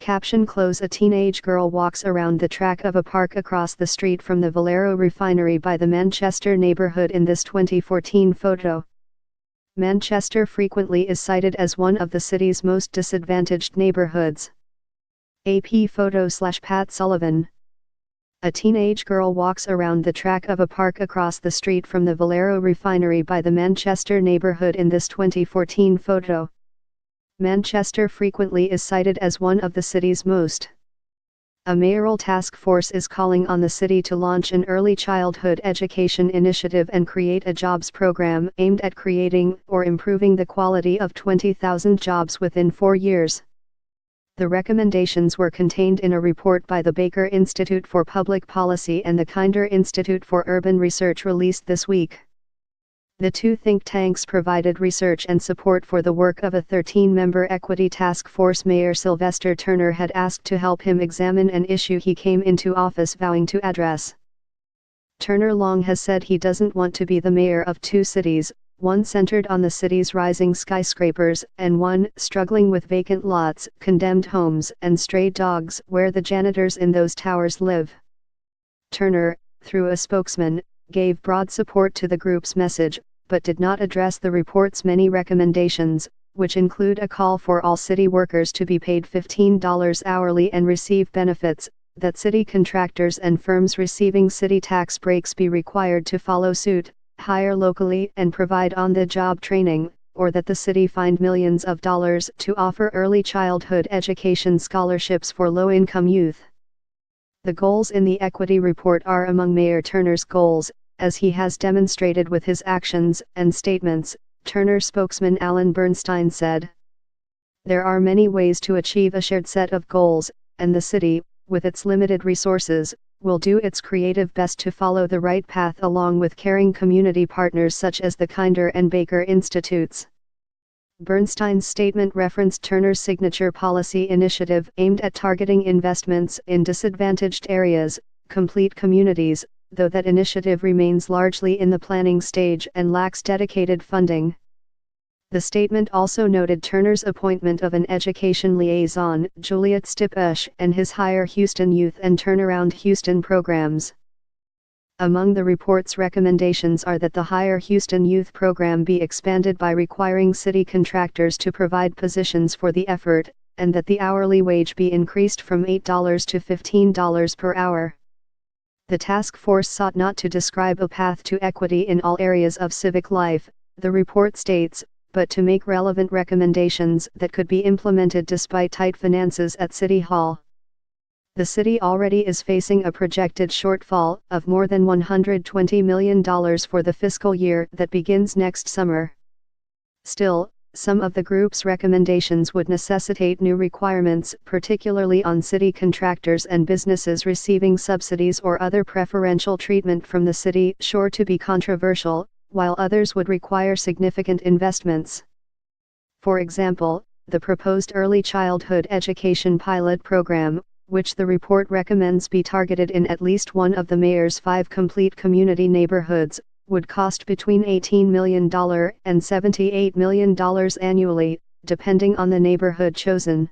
Caption close. A teenage girl walks around the track of a park across the street from the Valero refinery by the Manchester neighbourhood in this 2014 photo. Manchester frequently is cited as one of the city's most disadvantaged neighbourhoods. AP photo/Pat Sullivan. A teenage girl walks around the track of a park across the street from the Valero refinery by the Manchester neighbourhood in this 2014 photo. Manchester frequently is cited as one of the city's most. A mayoral task force is calling on the city to launch an early childhood education initiative and create a jobs program aimed at creating or improving the quality of 20,000 jobs within 4 years. The recommendations were contained in a report by the Baker Institute for Public Policy and the Kinder Institute for Urban Research released this week. The two think tanks provided research and support for the work of a 13-member equity task force Mayor Sylvester Turner had asked to help him examine an issue he came into office vowing to address. Turner long has said he doesn't want to be the mayor of two cities, one centered on the city's rising skyscrapers, and one struggling with vacant lots, condemned homes, and stray dogs where the janitors in those towers live. Turner, through a spokesman, gave broad support to the group's message, but did not address the report's many recommendations, which include a call for all city workers to be paid $15 hourly and receive benefits, that city contractors and firms receiving city tax breaks be required to follow suit, hire locally and provide on-the-job training, or that the city find millions of dollars to offer early childhood education scholarships for low-income youth. The goals in the equity report are among Mayor Turner's goals, as he has demonstrated with his actions and statements, Turner spokesman Alan Bernstein said. There are many ways to achieve a shared set of goals, and the city, with its limited resources, will do its creative best to follow the right path along with caring community partners such as the Kinder and Baker Institutes. Bernstein's statement referenced Turner's signature policy initiative aimed at targeting investments in disadvantaged areas, complete communities, though that initiative remains largely in the planning stage and lacks dedicated funding. The statement also noted Turner's appointment of an education liaison, Juliet Stipush, and his Hire Houston Youth and Turnaround Houston programs. Among the report's recommendations are that the Hire Houston Youth program be expanded by requiring city contractors to provide positions for the effort, and that the hourly wage be increased from $8 to $15 per hour. The task force sought not to describe a path to equity in all areas of civic life, the report states, but to make relevant recommendations that could be implemented despite tight finances at City Hall. The city already is facing a projected shortfall of more than $120 million for the fiscal year that begins next summer. Still, some of the group's recommendations would necessitate new requirements, particularly on city contractors and businesses receiving subsidies or other preferential treatment from the city, sure to be controversial, while others would require significant investments. For example, the proposed early childhood education pilot program, which the report recommends be targeted in at least one of the mayor's 5 complete community neighborhoods, would cost between $18 million and $78 million annually, depending on the neighborhood chosen.